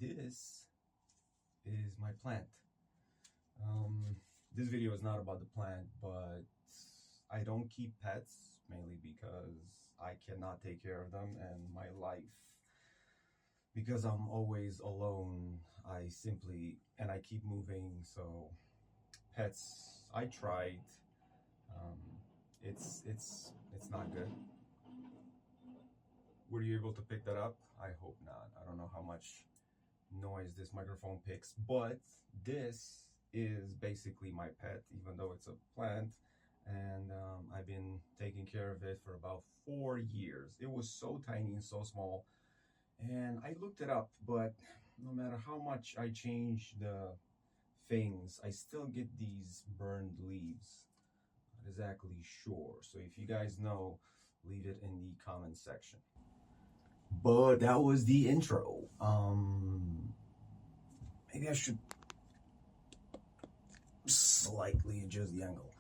This is my plant. This video is not about the plant, but I don't keep pets mainly because I cannot take care of them, and my life, because I'm always alone, I keep moving. So pets, I tried. Um, it's not good. Were you able to pick that up? I hope not. I don't know how much noise this microphone picks, but this is basically my pet, even though it's a plant. And I've been taking care of it for about 4 years. It was so tiny and so small, and I looked it up, but no matter how much I change the things, I still get these burned leaves. Not exactly sure, so if you guys know, leave it in the comment section. But that was the intro. Maybe I should slightly adjust the angle.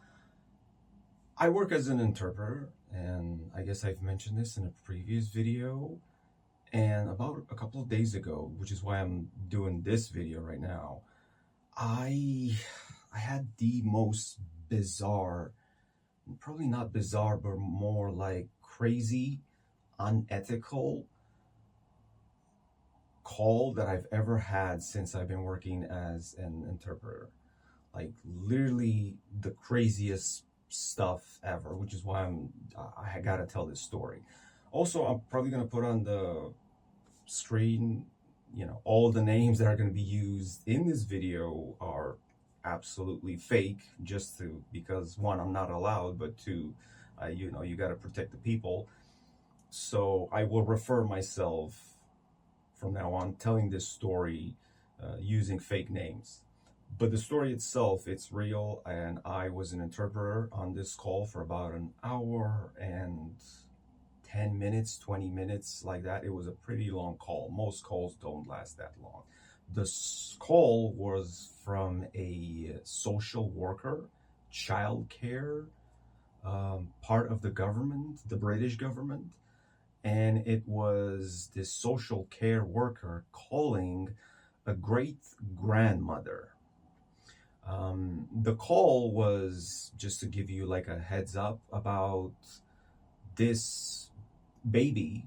I work as an interpreter, and I guess I've mentioned this in a previous video. And about a couple of days ago, which is why I'm doing this video right now, I had the most bizarre, probably not bizarre, but more like crazy, unethical call that I've ever had since I've been working as an interpreter. Like literally the craziest stuff ever, which is why I gotta tell this story. Also, I'm probably gonna put on the screen, all the names that are gonna be used in this video are absolutely fake, because one, I'm not allowed, but two, you gotta protect the people. So I will refer myself from now on telling this story using fake names. But the story itself, it's real, and I was an interpreter on this call for about an hour and 10 minutes, 20 minutes, like that. It was a pretty long call. Most calls don't last that long. The call was from a social worker, childcare, part of the government, the British government. And it was this social care worker calling a great grandmother. The call was just to give you like a heads up about this baby,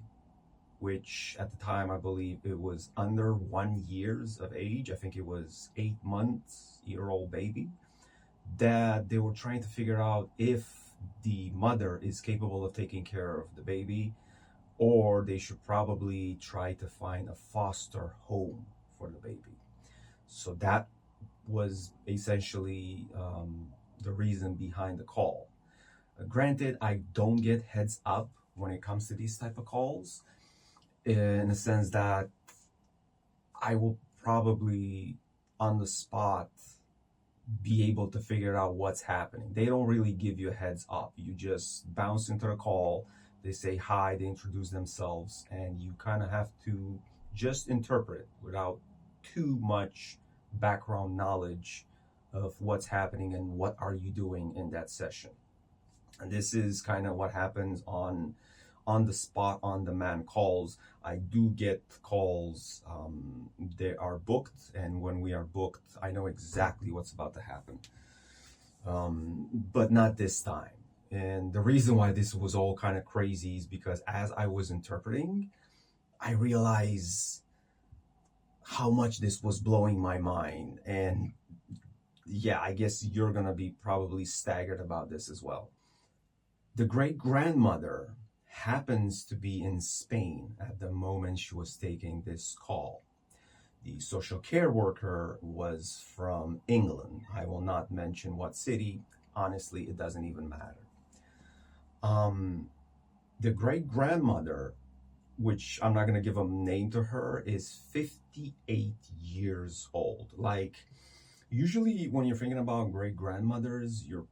which at the time I believe it was under 1 year of age. I think it was 8-month-year-old baby, that they were trying to figure out if the mother is capable of taking care of the baby, or they should probably try to find a foster home for the baby. So that was essentially the reason behind the call. Granted, I don't get heads up when it comes to these type of calls, in the sense that I will probably on the spot be able to figure out what's happening. They don't really give you a heads up. You just bounce into the call, they say hi, they introduce themselves, and you kind of have to just interpret without too much background knowledge of what's happening and what are you doing in that session. And this is kind of what happens on the spot, on demand calls. I do get calls, they are booked, and when we are booked, I know exactly what's about to happen, but not this time. And the reason why this was all kind of crazy is because as I was interpreting, I realized how much this was blowing my mind. And yeah, I guess you're gonna be probably staggered about this as well. The great grandmother happens to be in Spain at the moment she was taking this call. The social care worker was from England. I will not mention what city. Honestly, it doesn't even matter. The great grandmother, which I'm not going to give a name to her, is 58 years old. Like, usually when you're thinking about great grandmothers, you're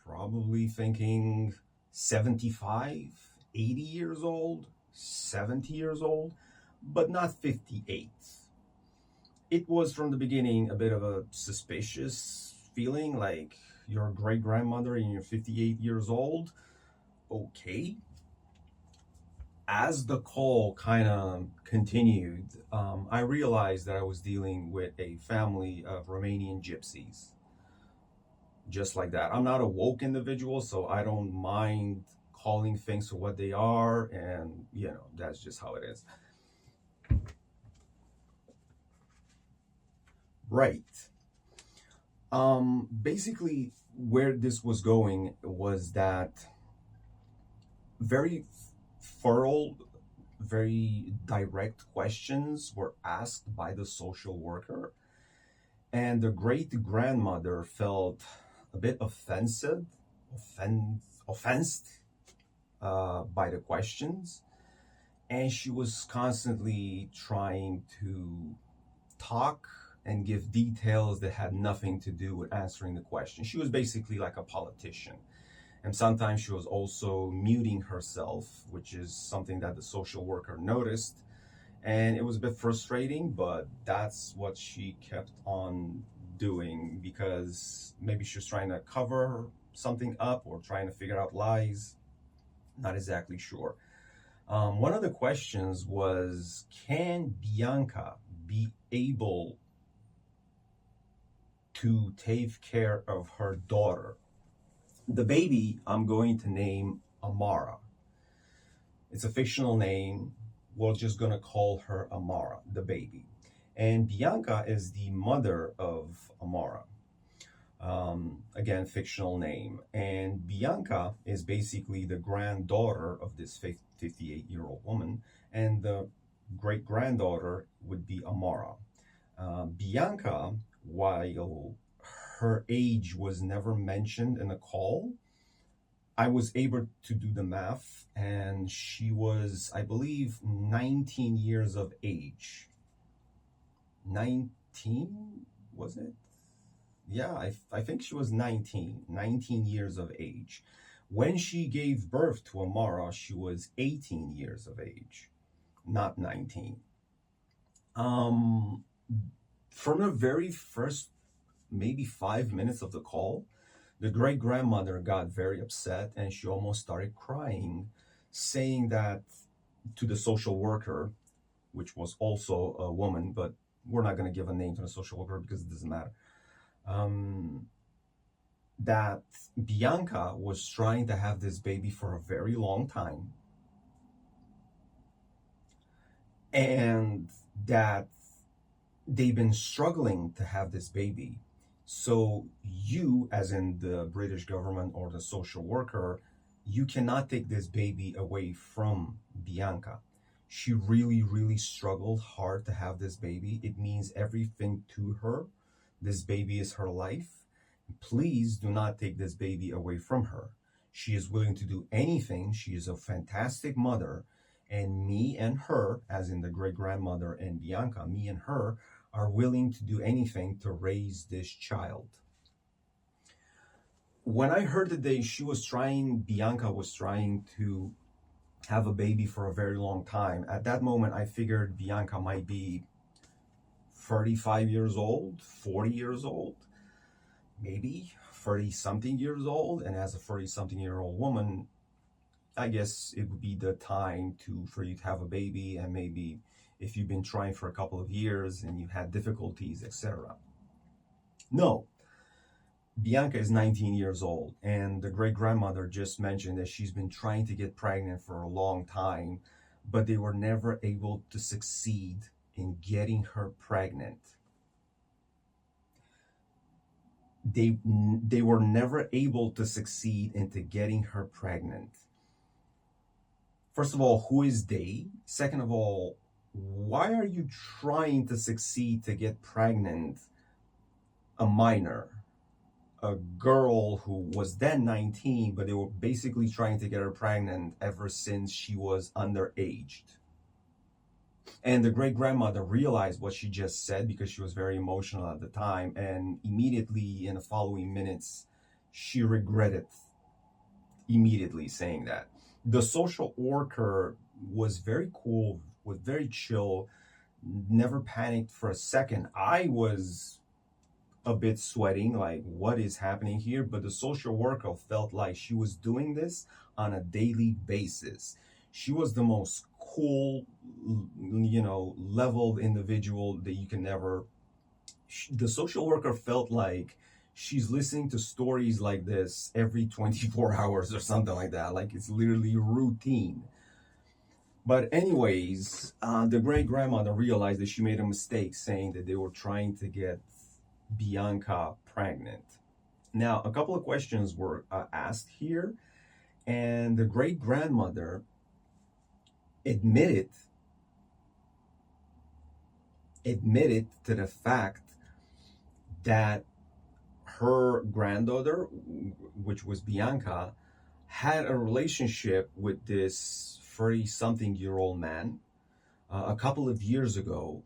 probably thinking 75, 80 years old, 70 years old, but not 58. It was from the beginning a bit of a suspicious feeling, like you're a great grandmother and you're 58 years old. Okay. As the call kind of continued, I realized that I was dealing with a family of Romanian gypsies. Just like that. I'm not a woke individual, so I don't mind calling things for what they are, and that's just how it is. Right. Basically, where this was going was that very thorough, very direct questions were asked by the social worker, and the great grandmother felt a bit offensed by the questions, and she was constantly trying to talk and give details that had nothing to do with answering the question. She was basically like a politician. And sometimes she was also muting herself, which is something that the social worker noticed. And it was a bit frustrating, but that's what she kept on doing because maybe she was trying to cover something up or trying to figure out lies. Not exactly sure. One of the questions was, can Bianca be able to take care of her daughter? The baby I'm going to name Amara. It's a fictional name. We're just going to call her Amara, the baby. And Bianca is the mother of Amara. Again, fictional name. And Bianca is basically the granddaughter of this 58-year-old woman. And the great granddaughter would be Amara. Bianca, while her age was never mentioned in the call, I was able to do the math, and she was, I believe, 19 years of age. 19, was it? Yeah, I think she was 19 years of age. When she gave birth to Amara, she was 18 years of age, not 19. Um, from the very first, maybe 5 minutes of the call, the great grandmother got very upset and she almost started crying, saying that to the social worker, which was also a woman, but we're not going to give a name to the social worker because it doesn't matter. That Bianca was trying to have this baby for a very long time, and that they've been struggling to have this baby. So you, as in the British government or the social worker, you cannot take this baby away from Bianca. She really, really struggled hard to have this baby. It means everything to her. This baby is her life. Please do not take this baby away from her. She is willing to do anything. She is a fantastic mother. And me and her, as in the great grandmother and Bianca, me and her are willing to do anything to raise this child. When I heard that Bianca was trying to have a baby for a very long time, at that moment I figured Bianca might be 35 years old, 40 years old, maybe 30 something years old. And as a 30 something year old woman, I guess it would be the time for you to have a baby, and maybe if you've been trying for a couple of years and you've had difficulties, etc. No, Bianca is 19 years old, and the great grandmother just mentioned that she's been trying to get pregnant for a long time, but they were never able to succeed in getting her pregnant. They were never able to succeed into getting her pregnant. First of all, who is they? Second of all, why are you trying to succeed to get pregnant a minor, a girl who was then 19, but they were basically trying to get her pregnant ever since she was underaged? And the great grandmother realized what she just said because she was very emotional at the time, and immediately in the following minutes, she regretted immediately saying that. The social worker was very cool, was very chill, never panicked for a second. I was a bit sweating, like, what is happening here? But the social worker felt like she was doing this on a daily basis. She was the most cool, leveled individual that you can ever. The social worker felt like she's listening to stories like this every 24 hours or something like that. Like it's literally routine. But anyways, the great grandmother realized that she made a mistake saying that they were trying to get Bianca pregnant. Now, a couple of questions were asked here, and the great grandmother admitted to the fact that her granddaughter, which was Bianca, had a relationship with this 30 something year old man a couple of years ago.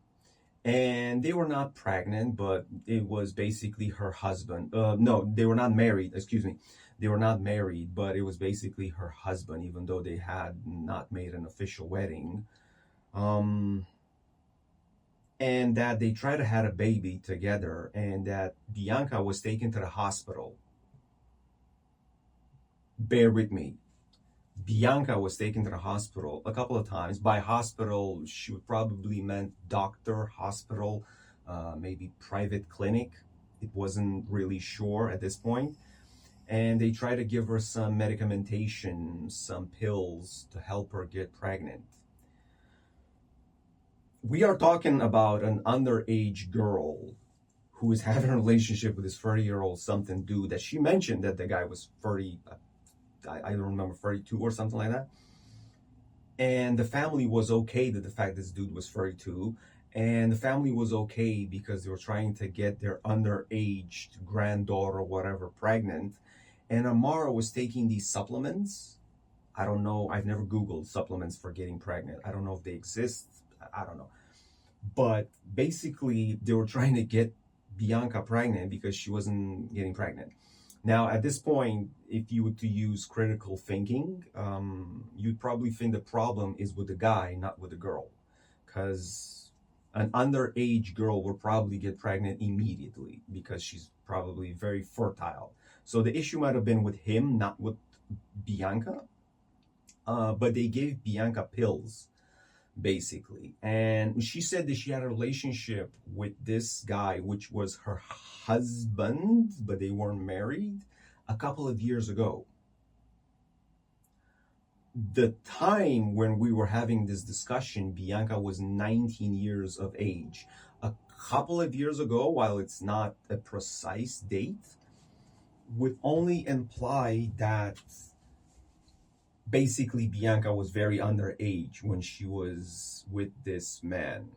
And they were not pregnant, but it was basically her husband. No, they were not married, excuse me. They were not married, but it was basically her husband, even though they had not made an official wedding. And that they tried to have a baby together, and that Bianca was taken to the hospital. Bear with me. Bianca was taken to the hospital a couple of times. By hospital, she would probably meant doctor, hospital, maybe private clinic. It wasn't really sure at this point. And they tried to give her some medication, some pills to help her get pregnant. We are talking about an underage girl who is having a relationship with this 30-year-old something dude that she mentioned that the guy was 30, I don't remember, 32 or something like that. And the family was okay that the fact this dude was 32. And the family was okay because they were trying to get their underage granddaughter or whatever pregnant. And Amara was taking these supplements. I don't know. I've never Googled supplements for getting pregnant. I don't know if they exist. I don't know. But basically, they were trying to get Bianca pregnant because she wasn't getting pregnant. Now, at this point, if you were to use critical thinking, you'd probably think the problem is with the guy, not with the girl. Because an underage girl will probably get pregnant immediately because she's probably very fertile. So the issue might have been with him, not with Bianca. But they gave Bianca pills, basically. And she said that she had a relationship with this guy, which was her husband, but they weren't married, a couple of years ago. The time when we were having this discussion, Bianca was 19 years of age. A couple of years ago, while it's not a precise date, would only imply that basically Bianca was very underage when she was with this man.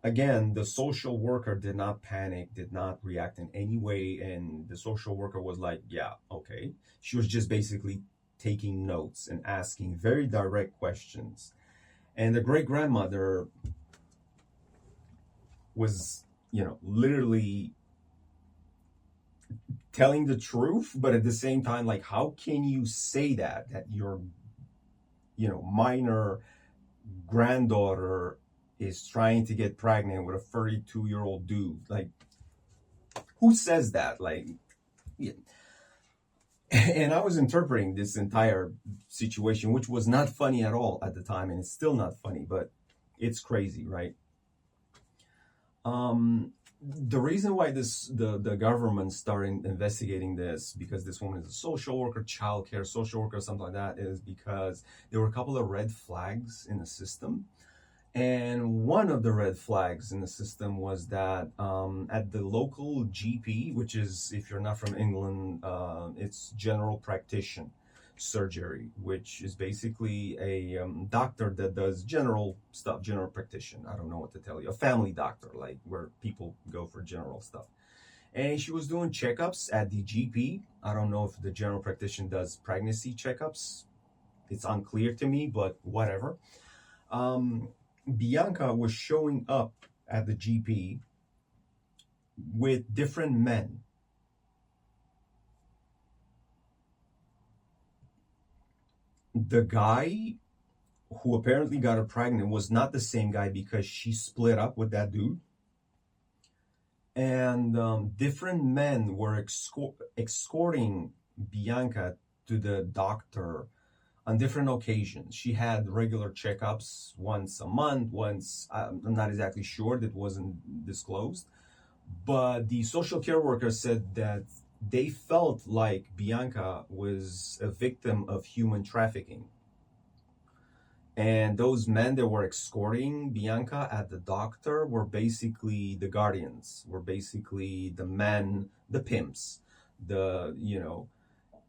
Again, the social worker did not panic, did not react in any way, and the social worker was like, yeah, okay. She was just basically taking notes and asking very direct questions. And the great grandmother was, literally telling the truth, but at the same time, like, how can you say that your, minor granddaughter is trying to get pregnant with a 32-year-old dude? Like, who says that? Like, yeah. And I was interpreting this entire situation, which was not funny at all at the time, and it's still not funny, but it's crazy, right? The reason why the government started investigating this, because this woman is a social worker, childcare social worker, something like that, is because there were a couple of red flags in the system. And one of the red flags in the system was that at the local GP, which is, if you're not from England, it's general practitioner surgery, which is basically a doctor that does general stuff, general practitioner. I don't know what to tell you. A family doctor, like where people go for general stuff. And she was doing checkups at the GP. I don't know if the general practitioner does pregnancy checkups. It's unclear to me, but whatever. Bianca was showing up at the GP with different men. The guy who apparently got her pregnant was not the same guy because she split up with that dude. And different men were escorting Bianca to the doctor on different occasions. She had regular checkups once a month, once, I'm not exactly sure, that wasn't disclosed. But the social care worker said that they felt like Bianca was a victim of human trafficking. And those men that were escorting Bianca at the doctor were basically the guardians, were basically the men, the pimps,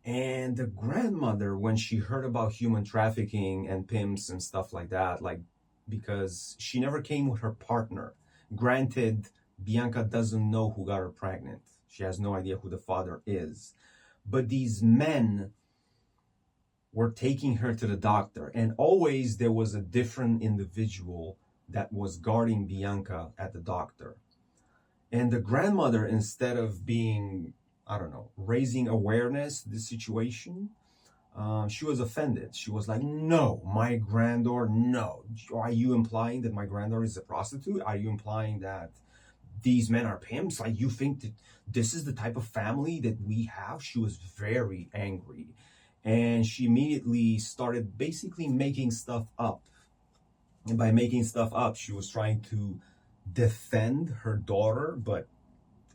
and the grandmother, when she heard about human trafficking and pimps and stuff like that, like, because she never came with her partner. Granted, Bianca doesn't know who got her pregnant. She has no idea who the father is. But these men were taking her to the doctor, and always there was a different individual that was guarding Bianca at the doctor. And the grandmother, instead of being, I don't know, raising awareness to the situation, she was offended. She was like, no, my granddaughter, no. Are you implying that my granddaughter is a prostitute? Are you implying that these men are pimps? Like, you think that this is the type of family that we have? She was very angry. And she immediately started basically making stuff up. And by making stuff up, she was trying to defend her daughter. But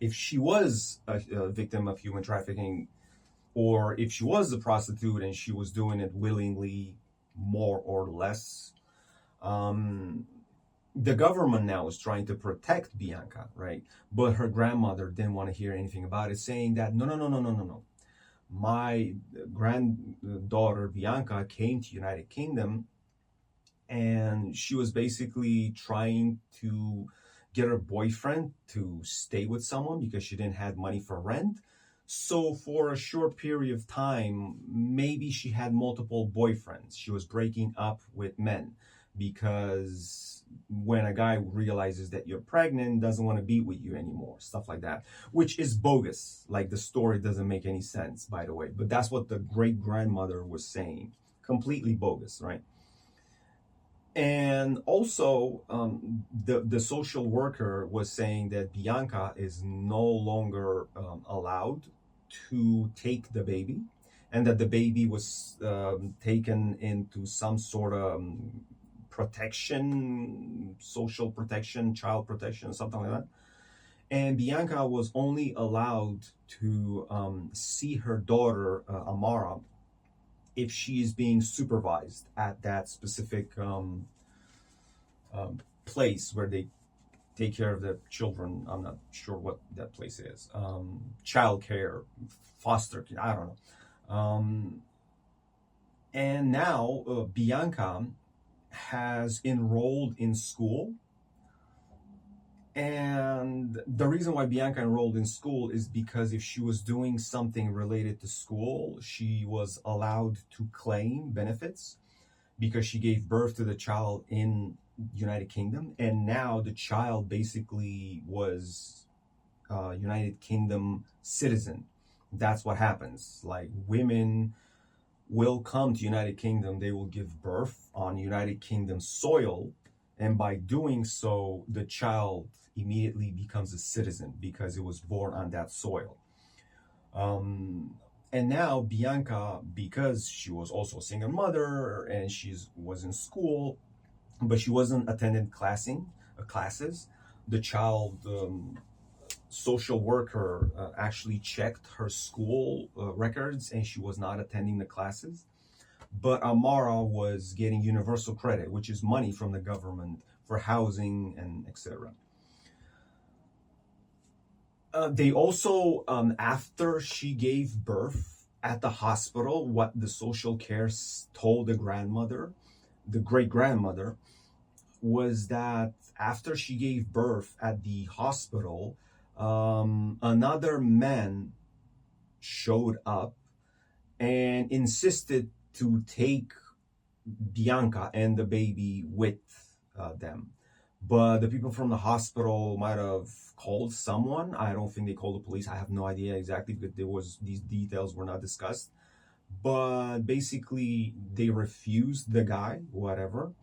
if she was a victim of human trafficking, or if she was a prostitute and she was doing it willingly, more or less, the government now is trying to protect Bianca, right? But her grandmother didn't want to hear anything about it, saying that no. My granddaughter Bianca came to United Kingdom, and she was basically trying to get her boyfriend to stay with someone because she didn't have money for rent. So for a short period of time, maybe she had multiple boyfriends. She was breaking up with men because when a guy realizes that you're pregnant, doesn't want to be with you anymore, stuff like that, which is bogus. Like, the story doesn't make any sense, by the way, but that's what the great grandmother was saying. Completely bogus, right? And also, the social worker was saying that Bianca is no longer allowed to take the baby, and that the baby was taken into some sort of protection, social protection, child protection, something like that. And Bianca was only allowed to see her daughter, Amara, if she is being supervised at that specific place where they take care of the children. I'm not sure what that place is. Child care, foster care, I don't know. And now Bianca has enrolled in school. And the reason why Bianca enrolled in school is because if she was doing something related to school, she was allowed to claim benefits because she gave birth to the child in United Kingdom. And now the child basically was a United Kingdom citizen. That's what happens. Like, women will come to United Kingdom, they will give birth on United Kingdom soil, and by doing so, the child immediately becomes a citizen because it was born on that soil. And now Bianca, because she was also a single mother and she was in school, but she wasn't attending classes, the child social worker actually checked her school records, and she was not attending the classes. But Amara was getting universal credit, which is money from the government for housing and etc. They also, after she gave birth at the hospital, what the social care told the grandmother, the great grandmother, was that after she gave birth at the hospital, another man showed up and insisted to take Bianca and the baby with them. But the people from the hospital might have called someone. I don't think they called the police. I have no idea exactly, because these details were not discussed. But basically, they refused the guy, whatever.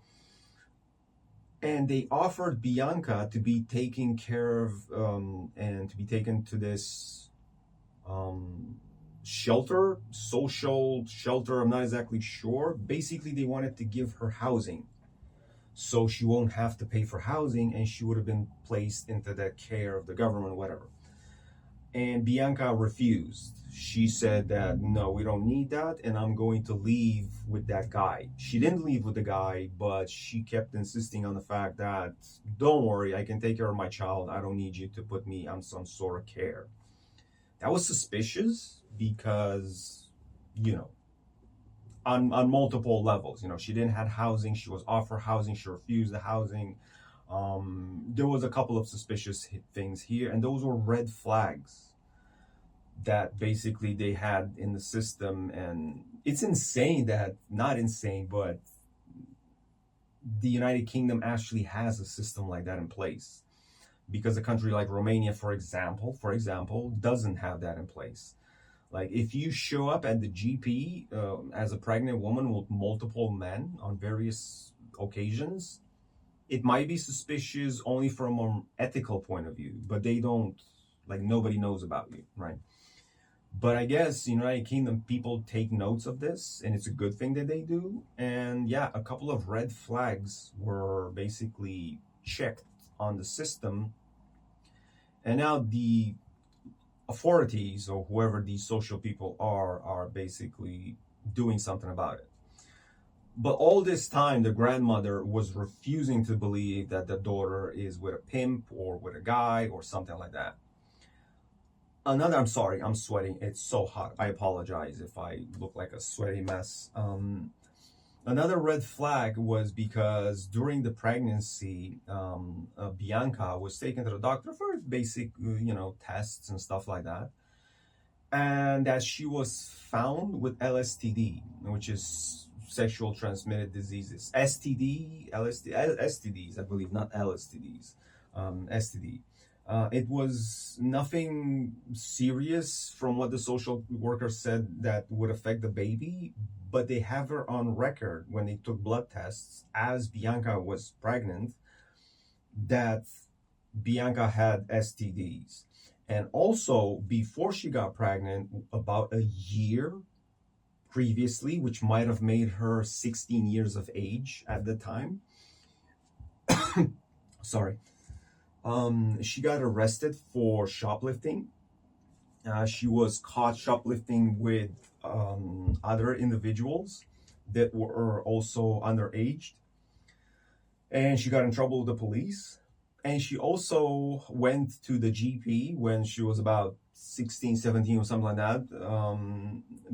And they offered Bianca to be taken care of and to be taken to this shelter, social shelter, I'm not exactly sure. Basically, they wanted to give her housing so she won't have to pay for housing and she would have been placed into the care of the government, whatever. And Bianca refused. She said that no, we don't need that, and I'm going to leave with that guy. She didn't leave with the guy, but she kept insisting on the fact that don't worry, I can take care of my child. I don't need you to put me on some sort of care. That was suspicious because, you know, on multiple levels. You know, she didn't have housing. She was offered housing. She refused the housing. There was a couple of suspicious things here, and those were red flags that basically they had in the system. And it's insane that, not insane, but the United Kingdom actually has a system like that in place, because a country like Romania, for example, doesn't have that in place. Like, if you show up at the GP as a pregnant woman with multiple men on various occasions, it might be suspicious only from an ethical point of view, but they don't, like, nobody knows about you, right? But I guess United Kingdom people take notes of this, and it's a good thing that they do. And yeah, a couple of red flags were basically checked on the system, and now the authorities, or whoever these social people are basically doing something about it. But all this time, the grandmother was refusing to believe that the daughter is with a pimp or with a guy or something like that. I'm sorry, I'm sweating. It's so hot. I apologize if I look like a sweaty mess. Another red flag was because during the pregnancy, Bianca was taken to the doctor for basic, tests and stuff like that. And that she was found with LSTD, which is sexual transmitted diseases. STDs, I believe, not LSTDs. STD. It was nothing serious from what the social worker said that would affect the baby, but they have her on record when they took blood tests as Bianca was pregnant that Bianca had STDs. And also, before she got pregnant, about a year previously, which might have made her 16 years of age at the time, sorry, she got arrested for shoplifting. She was caught shoplifting with other individuals that were also underage. And she got in trouble with the police. And she also went to the GP when she was about 16, 17 or something like that,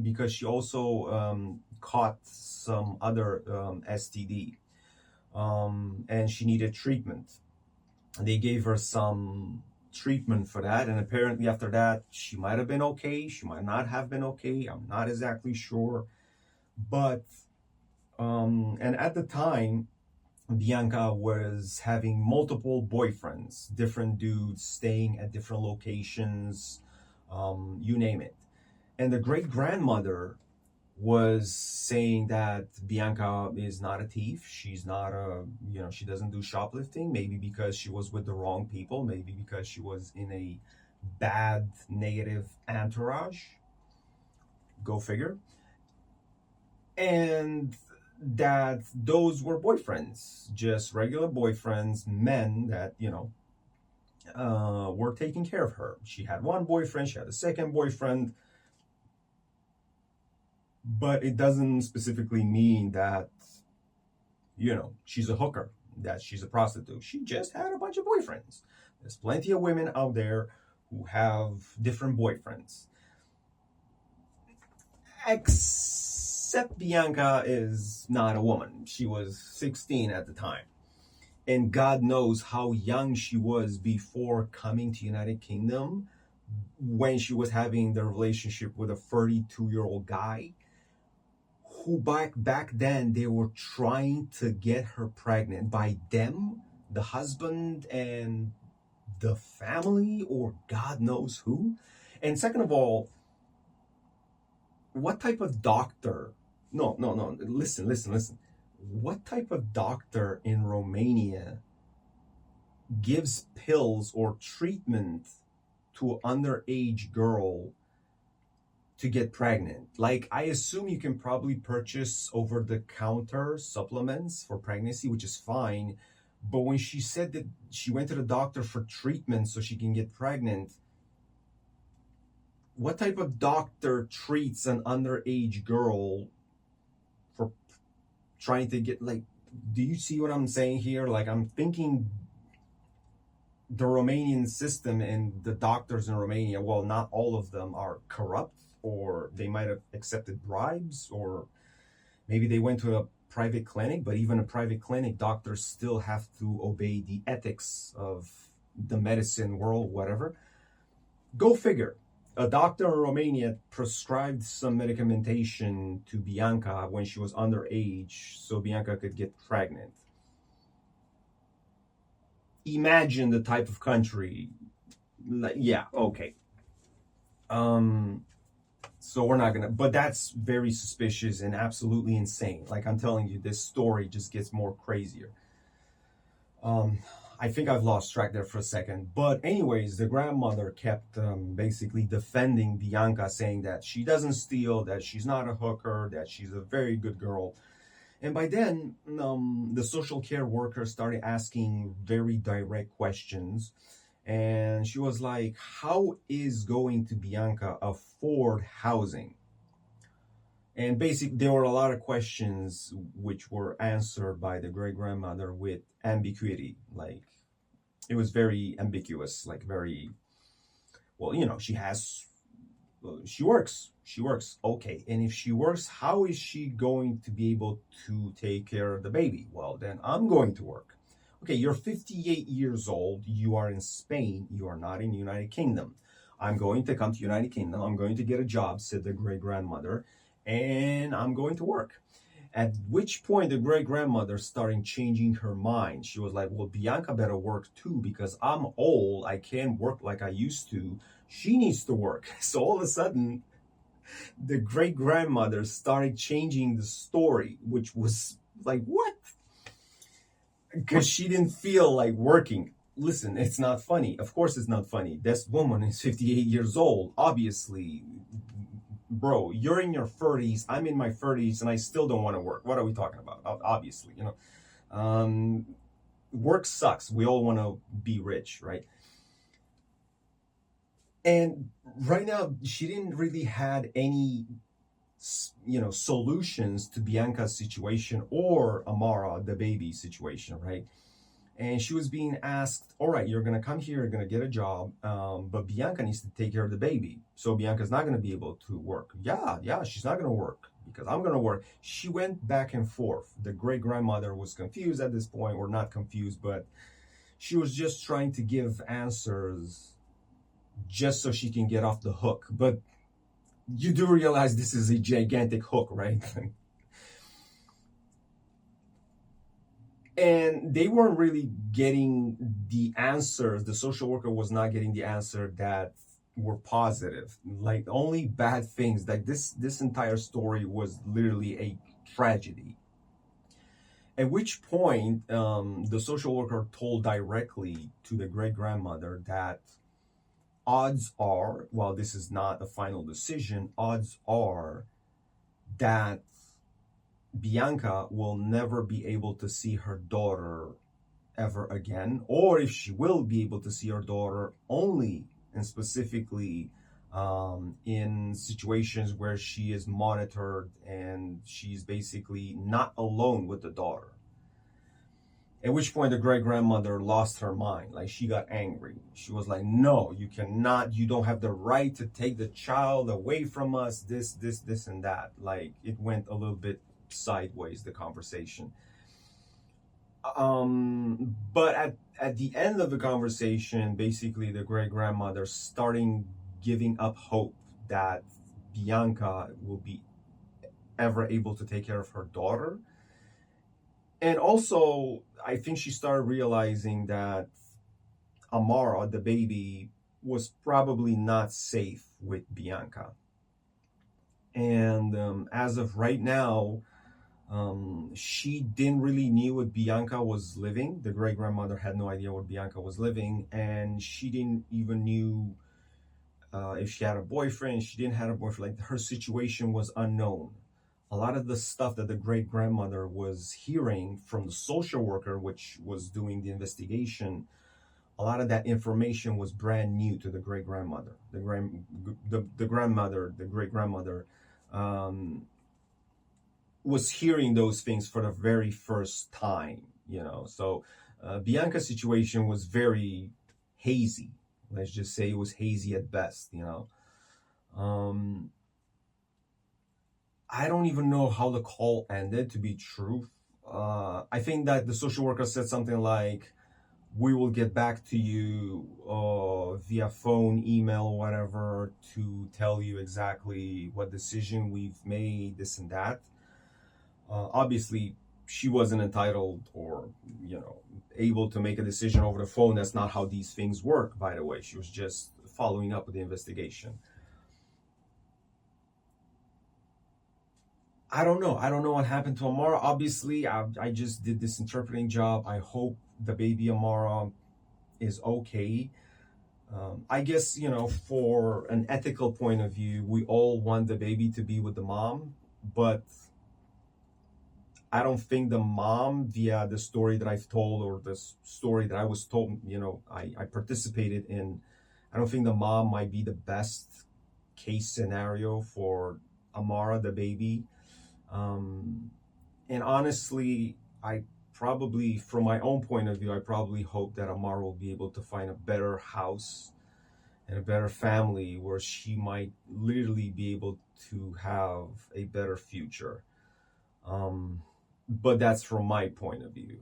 because she also caught some other STD, and she needed treatment. They gave her some treatment for that, and apparently after that, she might have been okay, she might not have been okay, I'm not exactly sure. But, and at the time, Bianca was having multiple boyfriends, different dudes staying at different locations, you name it. And the great grandmother was saying that Bianca is not a thief. She's not she doesn't do shoplifting. Maybe because she was with the wrong people. Maybe because she was in a bad, negative entourage. Go figure. And that those were boyfriends, just regular boyfriends, men that, were taking care of her. She had one boyfriend, she had a second boyfriend, but it doesn't specifically mean that, she's a hooker, that she's a prostitute. She just had a bunch of boyfriends. There's plenty of women out there who have different boyfriends. Except Bianca is not a woman. She was 16 at the time. And God knows how young she was before coming to United Kingdom, when she was having the relationship with a 32-year-old guy who back then they were trying to get her pregnant. By them, the husband and the family, or God knows who. And second of all, what type of doctor? No. Listen. What type of doctor in Romania gives pills or treatment to an underage girl to get pregnant. Like, I assume you can probably purchase over the counter supplements for pregnancy, which is fine. But when she said that she went to the doctor for treatment so she can get pregnant, what type of doctor treats an underage girl for trying to get, like, do you see what I'm saying here? Like, I'm thinking the Romanian system and the doctors in Romania, well, not all of them are corrupt, or they might have accepted bribes, or maybe they went to a private clinic, but even a private clinic, doctors still have to obey the ethics of the medicine world, whatever. Go figure. A doctor in Romania prescribed some medication to Bianca when she was underage so Bianca could get pregnant. Imagine the type of country. Yeah, okay. So we're not gonna, but that's very suspicious and absolutely insane. Like, I'm telling you, this story just gets more crazier. I think I've lost track there for a second. But anyways, the grandmother kept basically defending Bianca, saying that she doesn't steal, that she's not a hooker, that she's a very good girl. And by then, the social care worker started asking very direct questions. And she was like, how is going to Bianca afford housing? And basically, there were a lot of questions which were answered by the great grandmother with ambiguity. Like, it was very ambiguous, like, very, well, she works. Okay. And if she works, how is she going to be able to take care of the baby? Well, then I'm going to work. Okay, you're 58 years old. You are in Spain. You are not in the United Kingdom. I'm going to come to United Kingdom. I'm going to get a job, said the great grandmother, and I'm going to work. At which point the great grandmother started changing her mind. She was like, well, Bianca better work too, because I'm old. I can't work like I used to. She needs to work. So all of a sudden, the great grandmother started changing the story, which was like, what? Because she didn't feel like working. Listen, it's not funny. Of course it's not funny. This woman is 58 years old. Obviously, bro, you're in your 30s. I'm in my 30s, and I still don't want to work. What are we talking about? Obviously, work sucks. We all want to be rich, right? And right now, she didn't really had any solutions to Bianca's situation or Amara, the baby situation, right? And she was being asked, all right, you're going to come here, you're going to get a job, but Bianca needs to take care of the baby. So Bianca's not going to be able to work. Yeah, she's not going to work because I'm going to work. She went back and forth. The great grandmother was confused at this point, or not confused, but she was just trying to give answers just so she can get off the hook. But you do realize this is a gigantic hook, right? And they weren't really getting the answers. The social worker was not getting the answer that were positive. Like, only bad things. Like, this entire story was literally a tragedy. At which point, the social worker told directly to the great grandmother that odds are, while this is not a final decision, odds are that Bianca will never be able to see her daughter ever again, or if she will be able to see her daughter, only and specifically in situations where she is monitored and she's basically not alone with the daughter. At which point the great grandmother lost her mind. Like, she got angry. She was like, no, you cannot, you don't have the right to take the child away from us, this, and that. Like, it went a little bit sideways, the conversation. But at the end of the conversation, basically the great grandmother starting giving up hope that Bianca will be ever able to take care of her daughter. And also, I think she started realizing that Amara, the baby, was probably not safe with Bianca. And as of right now, she didn't really knew what Bianca was living. The great grandmother had no idea what Bianca was living, and she didn't even knew if she had a boyfriend, she didn't have a boyfriend. Like her situation was unknown. A lot of the stuff that the great grandmother was hearing from the social worker, which was doing the investigation, a lot of that information was brand new to the great grandmother. The grandmother, the great grandmother, um, was hearing those things for the very first time. So Bianca's situation was very hazy. Let's just say it was hazy at best. Um, I don't even know how the call ended, to be true. I think that the social worker said something like, "We will get back to you via phone, email, or whatever, to tell you exactly what decision we've made, this and that." Obviously, she wasn't entitled or, able to make a decision over the phone. That's not how these things work, by the way. She was just following up with the investigation. I don't know. I don't know what happened to Amara. Obviously, I just did this interpreting job. I hope the baby Amara is okay. I guess, for an ethical point of view, we all want the baby to be with the mom, but I don't think the mom, via the story that I've told or the story that I was told, I participated in, I don't think the mom might be the best case scenario for Amara, the baby. And honestly, I probably, from my own point of view, I probably hope that Amara will be able to find a better house and a better family where she might literally be able to have a better future. But that's from my point of view.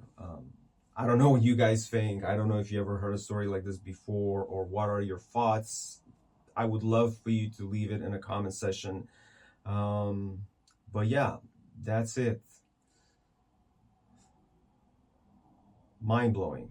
I don't know what you guys think. I don't know if you ever heard a story like this before, or what are your thoughts. I would love for you to leave it in a comment section. But yeah, that's it. Mind blowing.